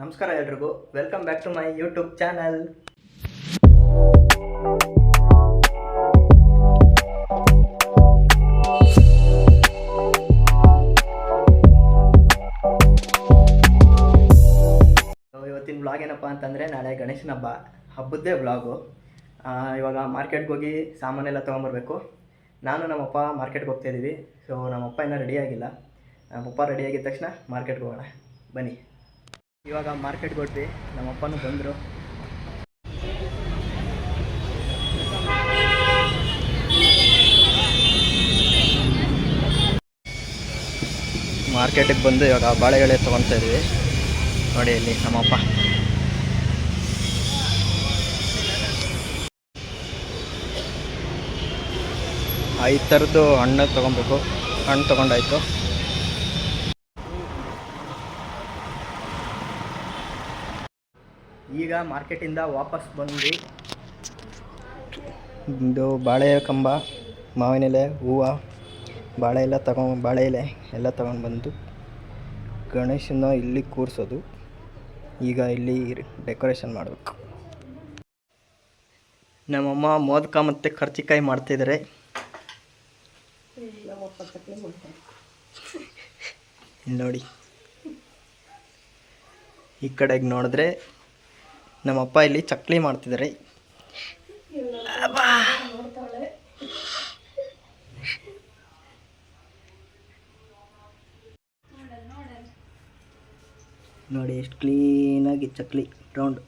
ನಮಸ್ಕಾರ ಎಲ್ರಿಗೂ, welcome back to my YouTube channel. ಇವತ್ತಿನ ವ್ಲಾಗ್ ಏನಪ್ಪ ಅಂತಂದರೆ, ನಾಳೆ ಗಣೇಶನ ಹಬ್ಬದ್ದೇ ವ್ಲಾಗು. ಇವಾಗ ಮಾರ್ಕೆಟ್ಗೆ ಹೋಗಿ ಸಾಮಾನೆಲ್ಲ ತೊಗೊಂಬರ್ಬೇಕು. ನಾನು ನಮ್ಮಪ್ಪ ಮಾರ್ಕೆಟ್ಗೆ ಹೋಗ್ತಾಯಿದ್ದೀವಿ. ಸೊ ನಮ್ಮಪ್ಪ ಇನ್ನೂ ರೆಡಿಯಾಗಿಲ್ಲ. ನಮ್ಮಪ್ಪ ರೆಡಿಯಾಗಿದ್ದ ತಕ್ಷಣ ಮಾರ್ಕೆಟ್ಗೆ ಹೋಗೋಣ ಬನ್ನಿ. ಇವಾಗ ಮಾರ್ಕೆಟ್ಗೆ ಹೊಟ್ವಿ, ನಮ್ಮಪ್ಪನೂ ಬಂದರು. ಮಾರ್ಕೆಟಿಗೆ ಬಂದು ಇವಾಗ ಬಾಳೆಗಳೆ ತೊಗೊಳ್ತಾ ಇದ್ವಿ. ನೋಡಿ ಇಲ್ಲಿ ನಮ್ಮಪ್ಪ. ಈ ಥರದ್ದು ಹಣ್ಣು ತೊಗೊಬೇಕು. ಹಣ್ಣು ತೊಗೊಂಡಾಯ್ತು. ಈಗ ಮಾರ್ಕೆಟಿಂದ ವಾಪಸ್ ಬಂದು ಇದು ಬಾಳೆ ಕಂಬ, ಮಾವಿನ ಎಲೆ, ಹೂವು, ಬಾಳೆ ಎಲೆ ಎಲ್ಲ ತೊಗೊಂಡು ಬಂದು ಗಣೇಶನ ಇಲ್ಲಿ ಕೂರಿಸೋದು. ಈಗ ಇಲ್ಲಿ ಡೆಕೋರೇಷನ್ ಮಾಡಬೇಕು. ನಮ್ಮಮ್ಮ ಮೋದಕ ಮತ್ತು ಕರ್ಜಿಕಾಯಿ ಮಾಡ್ತಿದ್ದಾರೆ. ಇಲ್ಲಿ ನೋಡಿ, ಈ ಕಡೆಗೆ ನೋಡಿದ್ರೆ ನಮ್ಮಪ್ಪ ಇಲ್ಲಿ ಚಕ್ಲಿ ಮಾಡ್ತಿದ್ದಾರೆ. ನೋಡಿ ಎಷ್ಟು ಕ್ಲೀನಾಗಿ ಚಕ್ಲಿ ರೌಂಡ್.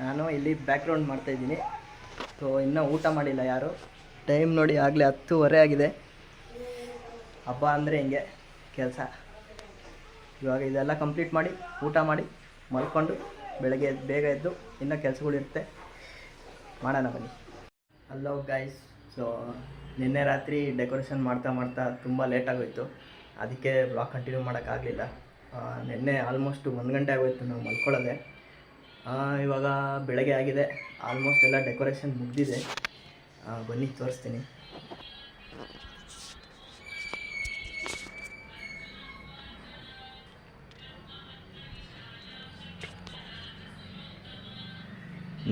ನಾನು ಇಲ್ಲಿ ಬ್ಯಾಕ್ಗ್ರೌಂಡ್ ಮಾಡ್ತಾಯಿದ್ದೀನಿ. ಸೊ ಇನ್ನೂ ಊಟ ಮಾಡಿಲ್ಲ ಯಾರು. ಟೈಮ್ ನೋಡಿ ಆಗಲೇ 10:30 ಆಗಿದೆ. ಹಬ್ಬ ಅಂದರೆ ಹಿಂಗೆ ಕೆಲಸ. ಇವಾಗ ಇದೆಲ್ಲ ಕಂಪ್ಲೀಟ್ ಮಾಡಿ ಊಟ ಮಾಡಿ ಮಲ್ಕೊಂಡು ಬೆಳಗ್ಗೆ ಬೇಗ ಎದ್ದು ಇನ್ನೂ ಕೆಲಸಗಳಿರುತ್ತೆ, ಮಾಡೋಣ ಬನ್ನಿ. Hello guys. ಸೊ ನಿನ್ನೆ ರಾತ್ರಿ ಡೆಕೋರೇಷನ್ ಮಾಡ್ತಾ ತುಂಬ ಲೇಟಾಗೋಯಿತು. ಅದಕ್ಕೆ ವ್ಲಾಗ್ ಕಂಟಿನ್ಯೂ ಮಾಡೋಕ್ಕಾಗಲಿಲ್ಲ. ನಿನ್ನೆ ಆಲ್ಮೋಸ್ಟ್ 1 ಗಂಟೆ ಆಗೋಯಿತು ನಾವು ಮಲ್ಕೊಳ್ಳೋದೆ. ಇವಾಗ ಬೆಳಗ್ಗೆ ಆಗಿದೆ. ಆಲ್ಮೋಸ್ಟ್ ಎಲ್ಲ ಡೆಕೋರೇಷನ್ ಮುಗಿದಿದೆ. ಬನ್ನಿ ತೋರಿಸ್ತೀನಿ.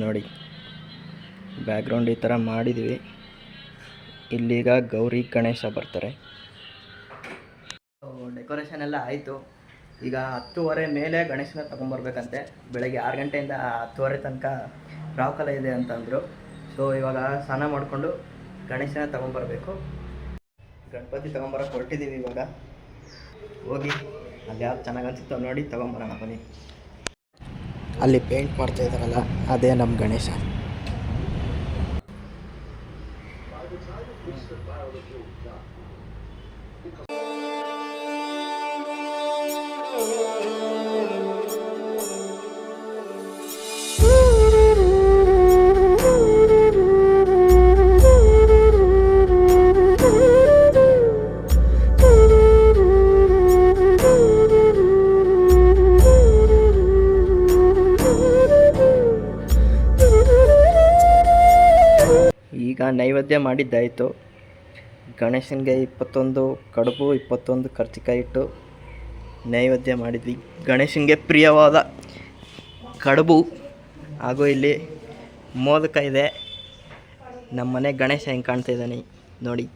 ನೋಡಿ ಬ್ಯಾಕ್ಗ್ರೌಂಡ್ ಈ ಥರ ಮಾಡಿದ್ವಿ. ಇಲ್ಲೀಗ ಗೌರಿ ಗಣೇಶ ಬರ್ತಾರೆ. ಡೆಕೋರೇಷನ್ ಎಲ್ಲ ಆಯಿತು. ಈಗ 10:30 ಮೇಲೆ ಗಣೇಶನ ತೊಗೊಂಬರ್ಬೇಕಂತೆ. ಬೆಳಗ್ಗೆ 6 ಗಂಟೆಯಿಂದ 10:30 ತನಕ ರಾಹುಕಾಲ ಇದೆ ಅಂತಂದರು. ಸೊ ಇವಾಗ ಸ್ನಾನ ಮಾಡಿಕೊಂಡು ಗಣೇಶನ ತೊಗೊಂಬರ್ಬೇಕು. ಗಣಪತಿ ತೊಗೊಂಬರಕ್ಕೆ ಹೊರಟಿದ್ದೀವಿ. ಇವಾಗ ಹೋಗಿ ಅಲ್ಲಿ ಯಾವ್ದು ಚೆನ್ನಾಗಿ ಅನಿಸುತ್ತೋ ನೋಡಿ ತೊಗೊಂಬರೋಣ ಬನ್ನಿ. ಅಲ್ಲಿ ಪೇಂಟ್ ಮಾಡ್ತಾ ಇದ್ದಾರಲ್ಲ, ಅದೇ ನಮ್ಮ ಗಣೇಶ. ಈಗ ನೈವೇದ್ಯ ಮಾಡಿದ್ದಾಯಿತು. ಗಣೇಶನಿಗೆ 21 ಕಡುಬು, 21 ಕರ್ಜಿಕಾಯಿ ಇಟ್ಟು ನೈವೇದ್ಯ ಮಾಡಿದ್ವಿ. ಗಣೇಶನಿಗೆ ಪ್ರಿಯವಾದ ಕಡುಬು ಹಾಗೂ ಇಲ್ಲಿ ಮೋದಕ ಇದೆ. ನಮ್ಮ ಮನೆ ಗಣೇಶ ಹೆಂಗೆ ಕಾಣ್ತಾ ಇದ್ದಾನೆ ನೋಡಿ.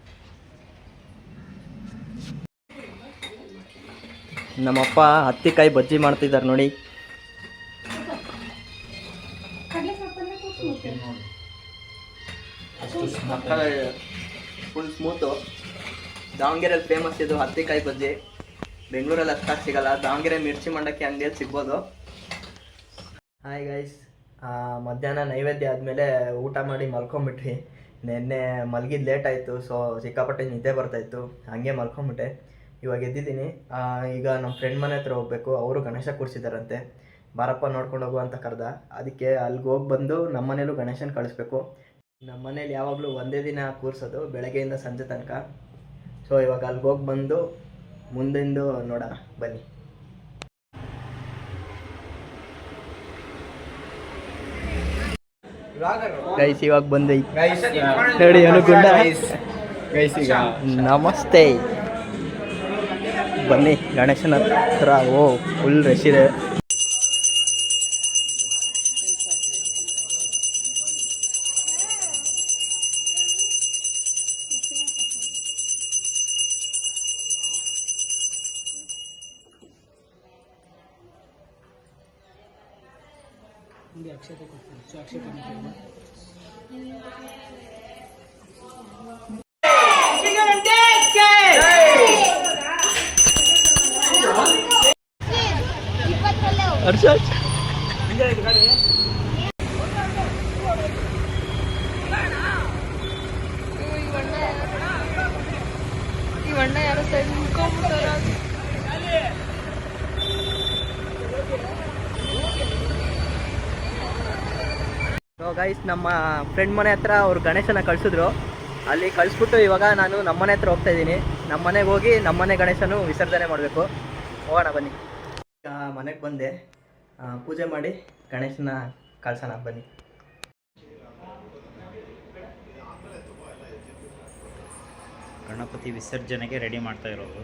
ನಮ್ಮಪ್ಪ ಹತ್ತಿಕಾಯಿ ಬಜ್ಜಿ ಮಾಡ್ತಿದ್ದಾರೆ ನೋಡಿ. Full smooth. ದಾವಣಗೆರೆಯಲ್ಲಿ ಫೇಮಸ್ ಇದು ಹತ್ತಿಕಾಯಿ ಬಜ್ಜಿ. ಬೆಂಗಳೂರಲ್ಲಿ ಅಷ್ಟಾಗಿ ಸಿಗಲ್ಲ. ದಾವಣಗೆರೆ ಮಿರ್ಚಿ ಮಂಡಕ್ಕಿ ಅಂಗಡಿಯಲ್ಲಿ ಸಿಗ್ಬೋದು. Hi guys. ಮಧ್ಯಾಹ್ನ ನೈವೇದ್ಯ ಆದಮೇಲೆ ಊಟ ಮಾಡಿ ಮಲ್ಕೊಂಬಿಟ್ವಿ. ನಿನ್ನೆ ಮಲಗಿದ್ದು ಲೇಟ್ ಆಯಿತು. ಸೊ ಸಿಕ್ಕಾಪಟ್ಟೆ ನಿದ್ದೆ ಬರ್ತಾಯಿತ್ತು, ಹಾಗೆ ಮಲ್ಕೊಂಬಿಟ್ಟೆ. ಇವಾಗ ಎದ್ದಿದ್ದೀನಿ. ಈಗ ನಮ್ಮ ಫ್ರೆಂಡ್ ಮನೆ ಹತ್ರ ಹೋಗಬೇಕು. ಅವರು ಗಣೇಶ ಕೂರಿಸಿದಾರಂತೆ. ಬಾರಪ್ಪ ನೋಡ್ಕೊಂಡು ಹೋಗು ಅಂತ ಕರೆದ. ಅದಕ್ಕೆ ಅಲ್ಲಿಗೆ ಹೋಗಿ ಬಂದು ನಮ್ಮ ಮನೇಲೂ ಗಣೇಶನ ಕಳಿಸ್ಬೇಕು. ನಮ್ಮ ಮನೇಲಿ ಯಾವಾಗಲೂ ಒಂದೇ ದಿನ ಕೂರಿಸೋದು, ಬೆಳಗ್ಗೆಯಿಂದ ಸಂಜೆ ತನಕ. ಸೊ ಇವಾಗ ಅಲ್ಲಿಗೆ ಹೋಗಿ ಬಂದು ಮುಂದಿಂದು ನೋಡೋಣ ಬನ್ನಿ. ಗೈಸ್ ಇವಾಗ ಬಂದೆ ನೋಡಿ ಅನುಗುಂಡ. ಗೈಸ್ ಈಗ ನಮಸ್ತೆ. ಬನ್ನಿ ಗಣೇಶನ ಹತ್ರ. ಓ ಫುಲ್ ರಶ್ ಇದೆ. ಹರ್ಷ ಈ ಅಣ್ಣ ಯಾರೋ ಸೈಡ್ ಮುಕ್ಕೊಂಡ್ಬಿಟ್ಟಾರ. ಗೈಸ್, ನಮ್ಮ ಫ್ರೆಂಡ್ ಮನೆ ಹತ್ರ ಅವ್ರು ಗಣೇಶನ ಕಳಿಸಿದ್ರು. ಅಲ್ಲಿ ಕಳಿಸ್ಬಿಟ್ಟು ಇವಾಗ ನಾನು ನಮ್ಮನೆ ಹತ್ರ ಹೋಗ್ತಾ ಇದ್ದೀನಿ. ನಮ್ಮನೆಗೆ ಹೋಗಿ ನಮ್ಮನೆ ಗಣೇಶನು ವಿಸರ್ಜನೆ ಮಾಡಬೇಕು. ಹೋಗೋಣ ಬನ್ನಿ. ಈಗ ಮನೆಗೆ ಬಂದೆ, ಪೂಜೆ ಮಾಡಿ ಗಣೇಶನ ಕಳ್ಸೋಣ ಬನ್ನಿ. ಗಣಪತಿ ವಿಸರ್ಜನೆಗೆ ರೆಡಿ ಮಾಡ್ತಾ ಇರೋದು.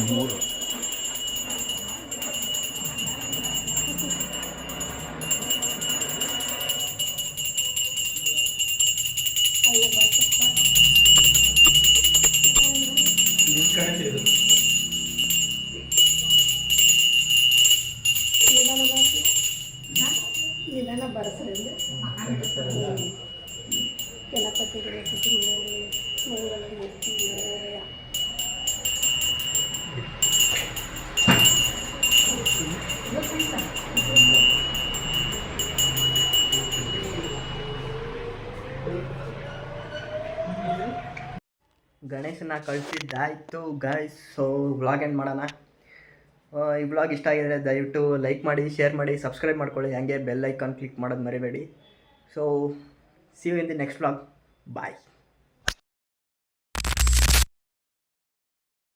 ಮೂರು ನಿಧಾನ ಬರಸರಿಂದ ಗಣಪತಿ ಗಣೇಶನ ಕಳಿಸಿದ್ದಾಯಿತು ಗೈಸ್. ಸೊ ವ್ಲಾಗ್ ಎಂಡ್ ಮಾಡೋಣ. ಈ ವ್ಲಾಗ್ ಇಷ್ಟ ಆಗಿದರೆ ದಯವಿಟ್ಟು ಲೈಕ್ ಮಾಡಿ, ಶೇರ್ ಮಾಡಿ, ಸಬ್ಸ್ಕ್ರೈಬ್ ಮಾಡ್ಕೊಳ್ಳಿ. ಹಾಗೆ ಬೆಲ್ ಐಕಾನ್ ಕ್ಲಿಕ್ ಮಾಡೋದು ಮರಿಬೇಡಿ. So see you in the next vlog. Bye.